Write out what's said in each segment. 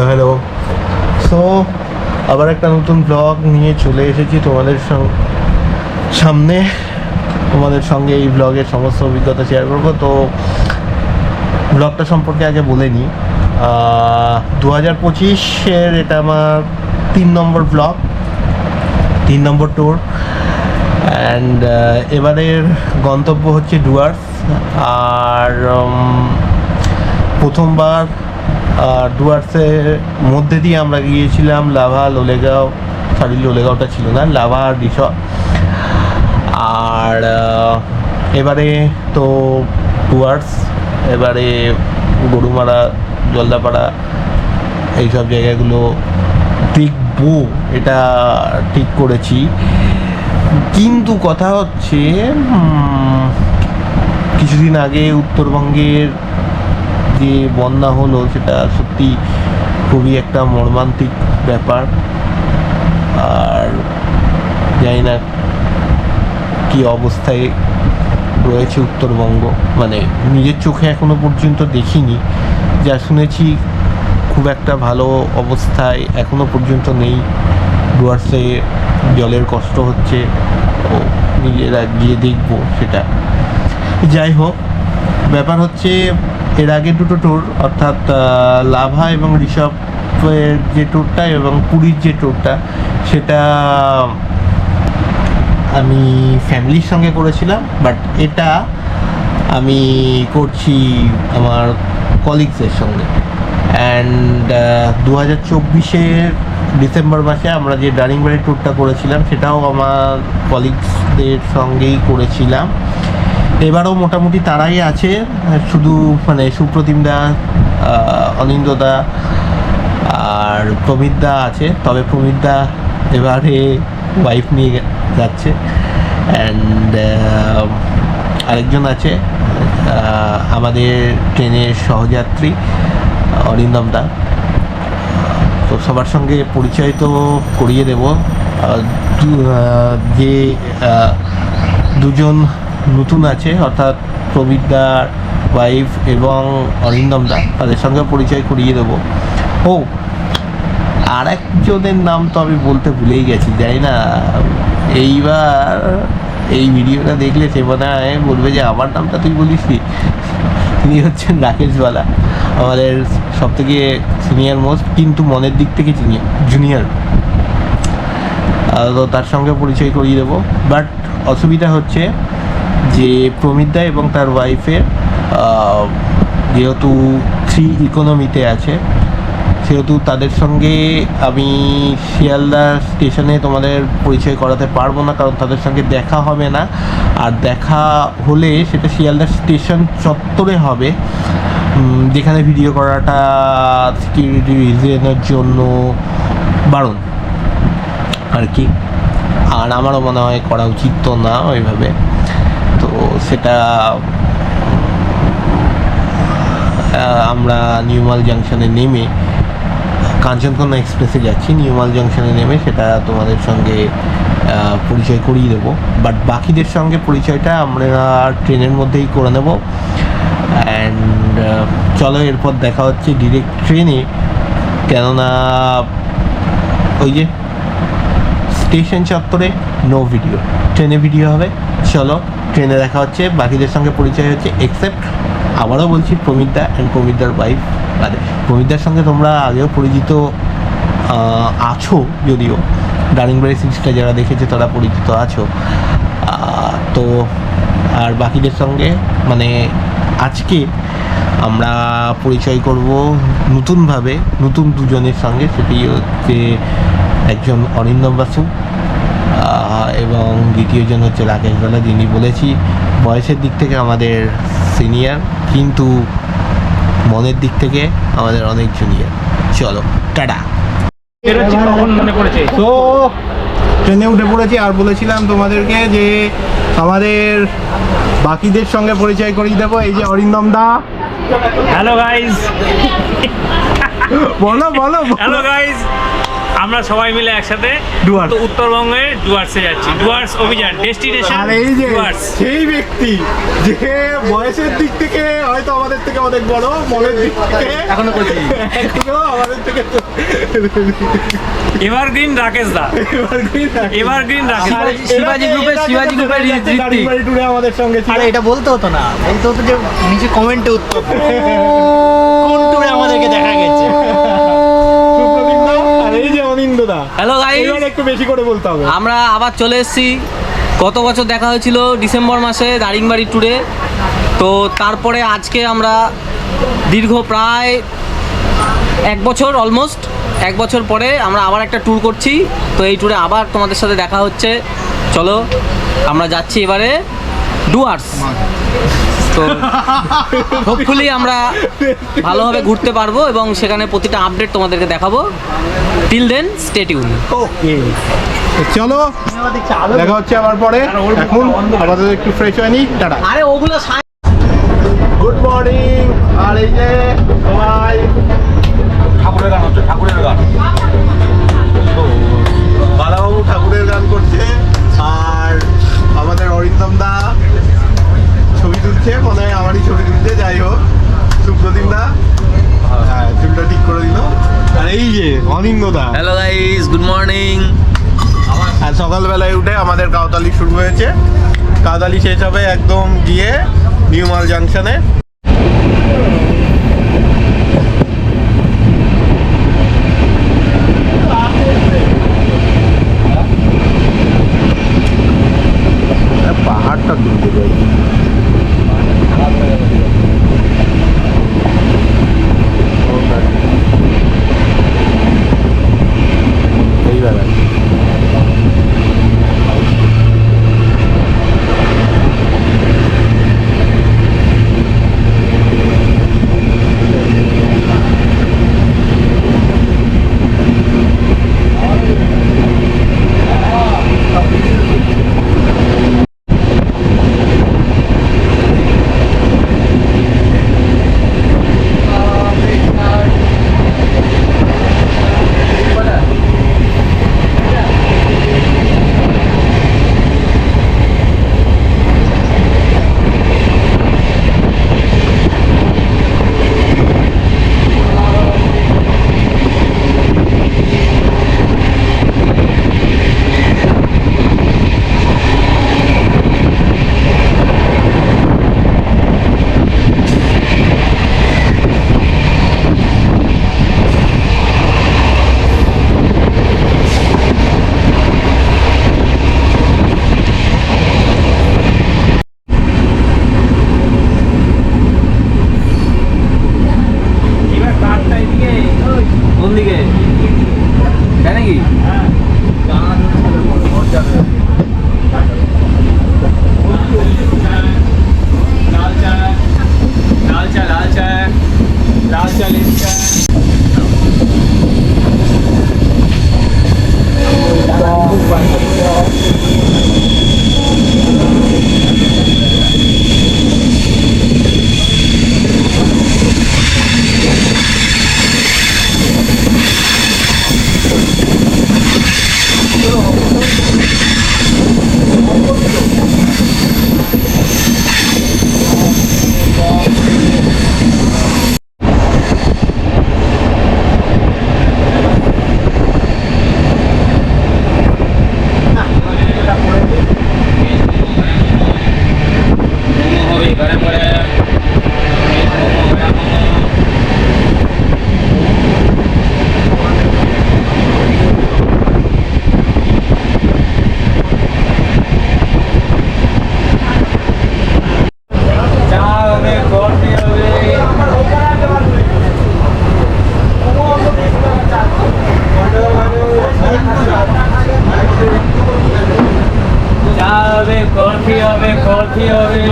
Hello. So আবার একটা নতুন ব্লগ নিয়ে চলে এসেছি তোমাদের সামনে। তোমাদের সঙ্গে এই ব্লগের সমস্ত অভিজ্ঞতা শেয়ার করবো। তো ব্লগটা সম্পর্কে আগে বলে নিই। 2025-এর এটা আমার 3 নম্বর ব্লগ, 3 নম্বর ট্যুর। অ্যান্ড এবারের গন্তব্য হচ্ছে ডুয়ার্স। আর প্রথমবার ডুয়ার্সের মধ্যে দিয়ে আমরা গিয়েছিলাম লাভা, লোলেগাঁও। লোলেগাঁওটা ছিল না, লাভা আর রিসর্ট। আর এবারে তো ডুয়ার্স, এবারে গরুমারা, জলদাপাড়া, এইসব জায়গাগুলো দেখবো, এটা ঠিক করেছি। কিন্তু কথা হচ্ছে কিছুদিন আগে উত্তরবঙ্গের যে বন্যা হলো, সেটা সত্যি খুবই একটা মর্মান্তিক ব্যাপার। আর জানি না কি অবস্থায় রয়েছে উত্তরবঙ্গ, মানে নিজের চোখে এখনো পর্যন্ত দেখিনি, যা শুনেছি খুব একটা ভালো অবস্থায় এখনো পর্যন্ত নেই। ডুয়ার্সে জলের কষ্ট হচ্ছে, ও নিজেরা গিয়ে দেখবো সেটা। যাই হোক, ব্যাপার হচ্ছে এর আগে দুটো ট্যুর, অর্থাৎ লাভা এবং ঋষভের যে ট্যুরটা এবং পুরীর যে ট্যুরটা, সেটা আমি ফ্যামিলির সঙ্গে করেছিলাম। বাট এটা আমি করছি আমার কলিগসের সঙ্গে। অ্যান্ড 2024-এর ডিসেম্বর মাসে আমরা যে দারিংবাড়ি ট্যুরটা করেছিলাম, সেটাও আমার কলিগসদের সঙ্গেই করেছিলাম। এবারও মোটামুটি তারাই আছে, শুধু মানে সুপ্রতিমদা, অনিন্দদা আর প্রমিতদা আছে। তবে প্রমিতদা এবারে ওয়াইফ নিয়ে যাচ্ছে। অ্যান্ড আরেকজন আছে আমাদের ট্রেনের সহযাত্রী, অরিন্দমদা। তো সবার সঙ্গে পরিচয় তো করিয়ে দেব। যে দুজন নতুন আছে, অর্থাৎ প্রবীরদার ওয়াইফ এবং অরিন্দমদা, তাদের সঙ্গে পরিচয় করিয়ে দেবো। ও আর একজনের নাম তো আমি বলতে ভুলেই গেছি, জানি না এইবার এই ভিডিওটা দেখলে সে মনে হয় বলবে যে আমার নামটা তুই বলিস নি। তিনি হচ্ছেন রাকেশওয়ালা, আমাদের সব থেকে সিনিয়র মোস্ট, কিন্তু মনের দিক থেকে জুনিয়র। তো তার সঙ্গে পরিচয় করিয়ে দেবো। বাট অসুবিধা হচ্ছে যে প্রমিতদা এবং তার ওয়াইফের যেহেতু 3 ইকোনমিতে আছে, সেহেতু তাদের সঙ্গে আমি শিয়ালদা স্টেশনে তোমাদের পরিচয় করাতে পারবো না, কারণ তাদের সঙ্গে দেখা হবে না। আর দেখা হলে সেটা শিয়ালদা স্টেশন চত্বরে হবে, যেখানে ভিডিও করাটা সিকিউরিটি রিজনের জন্য বারণ আর কি। আর আমারও মনে হয় করা উচিত তো না ওইভাবে। তো সেটা আমরা নিউমাল জাংশনে নেমে কাঞ্চনকন্যা এক্সপ্রেসে যাচ্ছি। নিউমাল জাংশনে নেমে সেটা তোমাদের সঙ্গে পরিচয় করিয়ে দেবো। বাট বাকিদের সঙ্গে পরিচয়টা আমরা ট্রেনের মধ্যেই করে নেব। অ্যান্ড চলো, এরপর দেখা হচ্ছে ডিরেক্ট ট্রেনে, কেননা ওই যে স্টেশন চত্বরে নো ভিডিও, ট্রেনে ভিডিও হবে। চলো, ট্রেনে দেখা হচ্ছে, বাকিদের সঙ্গে পরিচয় হচ্ছে, এক্সেপ্ট আবারও বলছি প্রমিতদা অ্যান্ড প্রমিতদার ওয়াইফ। মানে প্রমিতদার সঙ্গে তোমরা আগেও পরিচিত আছো, যদিও দারিংবাড়ি সিরিজটা যারা দেখেছে তারা পরিচিত আছো। তো আর বাকিদের সঙ্গে মানে আজকে আমরা পরিচয় করব নতুনভাবে, নতুন দুজনের সঙ্গে। সেটি হচ্ছে একজন অরিন্দম বাসু এবং দ্বিতীয়জন হচ্ছে রাকেশওয়ালা, যিনি বলেছি বয়সের দিক থেকে আমাদের সিনিয়র, কিন্তু মনের দিক থেকে আমাদের অনেক জুনিয়র। চলো, টাটা। তো ট্রেনে উঠে পড়েছি, আর বলেছিলাম তোমাদেরকে যে আমাদের বাকিদের সঙ্গে পরিচয় করিয়ে দেবো। এই যে অরিন্দমদা। Hello guys. বলো। হ্যালো গাইস, আমরা সবাই মিলে একসাথে ডুয়ার্স। তো উত্তরবঙ্গের ডুয়ার্সে যাচ্ছি। ডুয়ার্স অভিযান, ডেস্টিনেশন আর এই যে ডুয়ার্স। সেই ব্যক্তি যে বয়সের দিক থেকে হয়তো আমাদের থেকে অনেক বড়, মনের দিক থেকে এখনো আমাদের থেকে এভারগ্রিন রাকেশ দা, এভারগ্রিন রাকেশ দা। শিবাজি গ্রুপের দারিংবাড়ি ট্যুরে আমাদের সঙ্গে ছিল। আরে এটা বলতে হতো না, বলতে হতো যে নিচে কমেন্টে উত্তর কোন ট্যুরে আমাদেরকে দেখা গেছে। সুপ্রদীপ দা, আর এই যে অনিন্দ দা। হ্যালো গাইস, এবার একটু বেশি করে বলতে হবে। আমরা আবার চলে এসেছি। গত বছর দেখা হয়েছিল ডিসেম্বর মাসে দারিংবাড়ি ট্যুরে। তো তারপরে আজকে আমরা দীর্ঘ প্রায় 1 বছর, অলমোস্ট 1 বছর পরে আমরা আবার একটা ট্যুর করছি। তো এই ট্যুরে আবার তোমাদের সাথে দেখা হচ্ছে। চলো আমরা যাচ্ছি এবারে ডুয়ার্স। তো হোপফুলি আমরা ভালোভাবে ঘুরতে পারবো এবং সেখানে প্রতিটা আপডেট তোমাদেরকে দেখাবো। Till then stay tune. Okay, চলো দেখা হচ্ছে আবার পরে। এখন আমাদের একটু ফ্রেশ হয়নি, টাটা। আরে ওগুলো গুড মর্নিং। আর এই যে সবাই ঠাকুরের গান হচ্ছে, ঠাকুরের গান। বালাবাবু ঠাকুরের গান করছে, আর আমাদের অরিন্দম দা ছবি তুলছে, মনে হয় আমারই ছবি তুলছে। যাই হোক, সুপ্রদীপ দা হ্যাঁ চুলটা ঠিক করে দিল। আর এই যে Anindo da. Hello guys, good morning. আর সকালবেলায় উঠে আমাদের কাউতালি শুরু হয়েছে। কাউতালি শেষ হবে একদম গিয়ে নিউ মাল জাংশনে। পাহাড়টা তুলতে যাই। এইবার কোন দিকে তাই নাকি? কফি হবে, কফি হবে।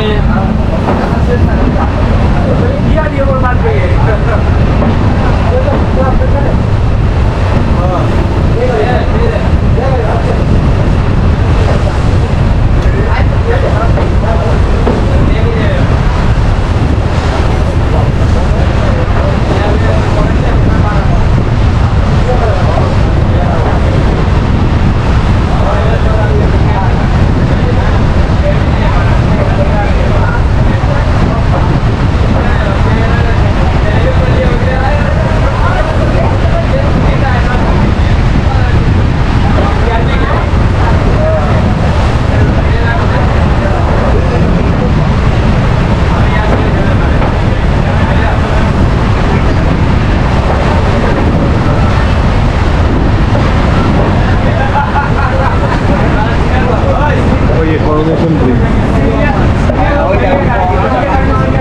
করোনেশন ব্রিজ,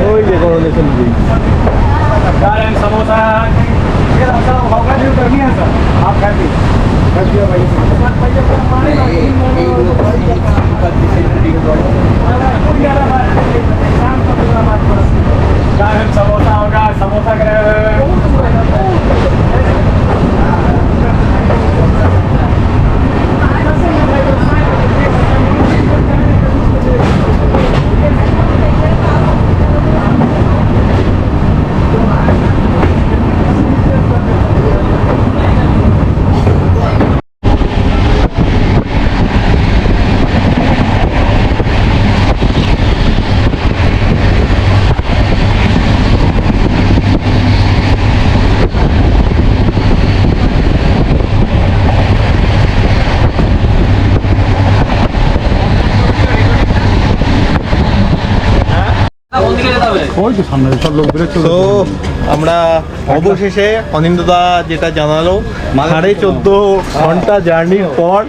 ওই যে করোনেশন ব্রিজ। কোন দিকে যেতে হবে? ওই তো সামনে সব লোক বেরোচ্ছে। তো আমরা অবশেষে অনিন্দদা যেটা জানালো 14.5 ঘন্টা জার্নির পর,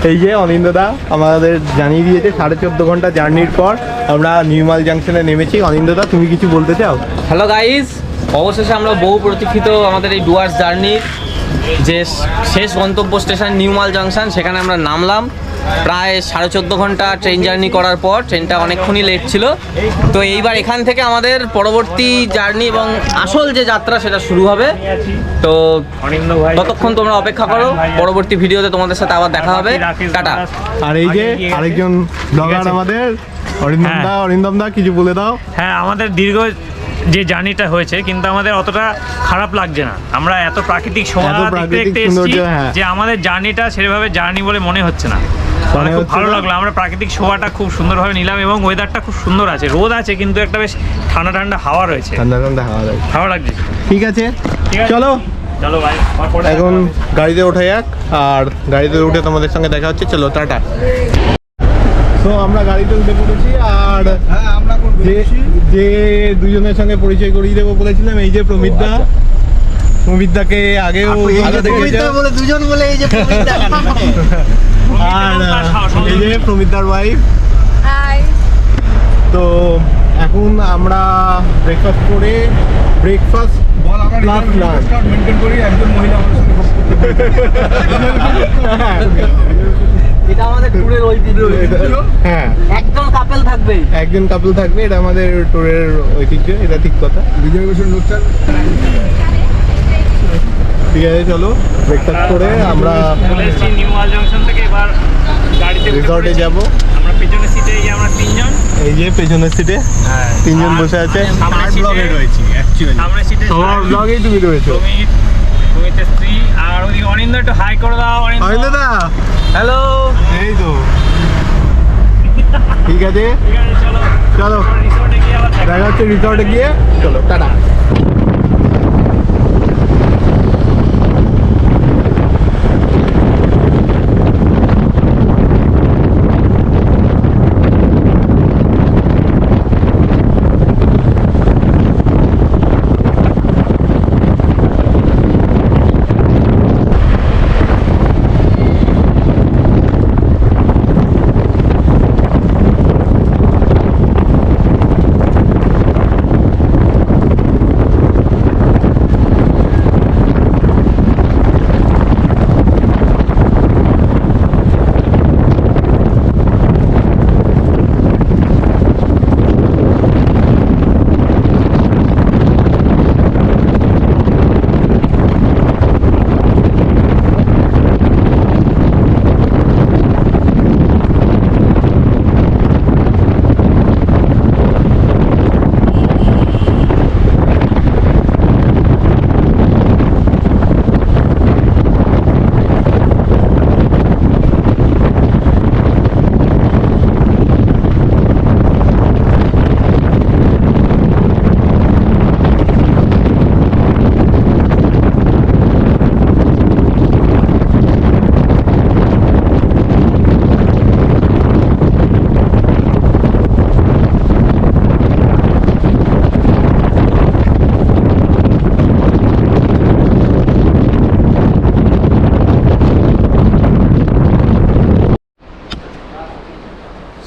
এই যে অনিন্দদা আমাদের জানিয়ে দিয়েছে 14.5 ঘন্টা জার্নির পর আমরা নিউমাল জাংশনে নেমেছি। অনিন্দদা, তুমি কিছু বলতে চাও? হ্যালো গাইস, অবশেষে আমরা বহু প্রতীক্ষিত আমাদের এই ডুয়ার্স জার্নির যে শেষ গন্তব্য স্টেশন নিউমাল জাংশন, সেখানে আমরা নামলাম। প্রায় 14.5 ঘন্টা ট্রেন জার্নি করার পর, ট্রেনটা অনেকক্ষণই লেট ছিল। তো এইবার এখান থেকে আমাদের পরবর্তী জার্নি এবং আসল যে যাত্রা সেটা শুরু হবে। তো ততক্ষণ তোমরা অপেক্ষা করো, পরবর্তী ভিডিওতে তোমাদের সাথে আবার দেখা হবে। টাটা। আর এই যে আরেকজন ব্লগার আমাদের অরিন্দম দা, কিছু বলে দাও। হ্যাঁ, আমাদের দীর্ঘ যে জার্নিটা হয়েছে কিন্তু আমাদের অতটা খারাপ লাগছে না। আমরা এত প্রাকৃতিক শোভা দেখতে দেখতে এসেছি যে আমাদের জার্নিটা সেভাবে জার্নি বলে মনে হচ্ছে না। মানে খুব ভালো লাগলো, আমরা প্রাকৃতিক শোভাটা খুব সুন্দরভাবে নিলাম এবং ওয়েদারটা খুব সুন্দর আছে, রোদ আছে কিন্তু একটা বেশ ঠান্ডা ঠান্ডা হাওয়া রয়েছে, ঠান্ডা ঠান্ডা হাওয়া লাগে, ভালো লাগছে। ঠিক আছে, চলো চলো ভাই, এখন গাড়িতে ওঠা যাক, আর গাড়িতে উঠে তোমাদের সঙ্গে দেখা হচ্ছে। চলো, টাটা। তো আমরা গাড়িতে উঠে পড়েছি, আর যে দুজনের সঙ্গে পরিচয় করিয়ে দেবো বলেছিলাম, এই যে প্রমিতদা। প্রমিতদাকে আগেও বলে দুজন বলে এই যে আর এই যে প্রমিতদার ওয়াইফ। তো এখন আমরা ব্রেকফাস্ট করে এটা আমাদের ট্যুরের ঐতিহ্য। হ্যাঁ, একজন কাপল থাকবে, একজন কাপল থাকবে, এটা আমাদের ট্যুরের ঐতিহ্য, এটা ঠিক কথা। ঠিক আছে, চলো ব্রেকফাস্ট করে আমরা চলে এসেছি নিউমাল জংশন থেকে। এবার গাড়িতে রিসর্টে যাব। আমরা পেছনের সিটে, এই যে আমরা তিনজন, এই যে পেছনের সিটে তিনজন বসে আছে। সামনের সিটে রয়েছি, সামনের সিটে সবার ব্লগেই তুমি রয়েছো। তুমিতে স্ত্রী, আর ওই অনিন্দ একটু হাই করে দাও। অনিন্দদা, হ্যালো। এই তো ঠিক আছে, ঠিক আছে, চলো চলো রিসর্টে গিয়ে আবার দেখা হচ্ছে রিসর্টে গিয়ে। চলো, টাটা।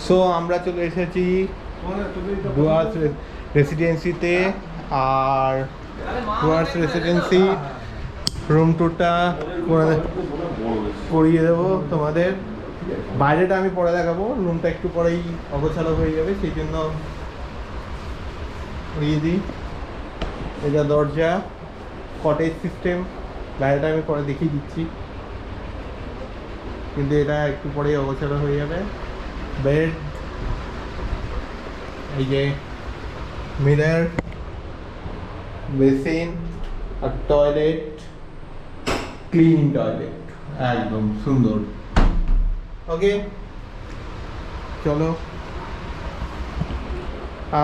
সো আমরা চলে এসেছি ডুয়ার্স রেসিডেন্সিতে, আর ডুয়ার্স রেসিডেন্সি রুম টুরটা করিয়ে দেবো তোমাদের। বাইরেটা আমি পরে দেখাবো, রুমটা একটু পরেই অগোছালো হয়ে যাবে, সেই জন্য করিয়ে দিই। এটা দরজা, কটেজ সিস্টেম, বাইরেটা আমি পরে দেখিয়ে দিচ্ছি, কিন্তু এটা একটু পরেই অগোছালো হয়ে যাবে। বেড, এই যে মিরর, বেসিন আর টয়লেট, ক্লিন টয়লেট, একদম সুন্দর। ওকে চলো,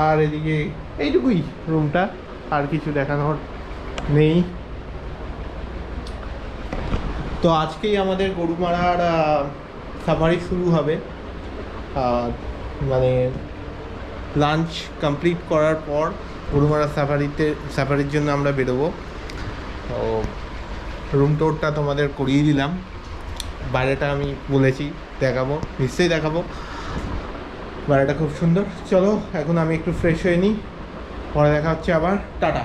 আর এদিকে এইটুকুই রুমটা, আর কিছু দেখানোর নেই। তো আজকেই আমাদের গরুমারার সাফারি শুরু হবে, মানে লাঞ্চ কমপ্লিট করার পর গরুমারা সাফারির জন্য আমরা বেরোবো। তো রুম টুরটা তোমাদের করিয়ে দিলাম, বাইরেটা আমি বলেছি দেখাবো, নিশ্চয়ই দেখাবো, বাইরেটা খুব সুন্দর। চলো এখন আমি একটু ফ্রেশ হয়ে নিই, পরে দেখা হচ্ছে আবার, টাটা।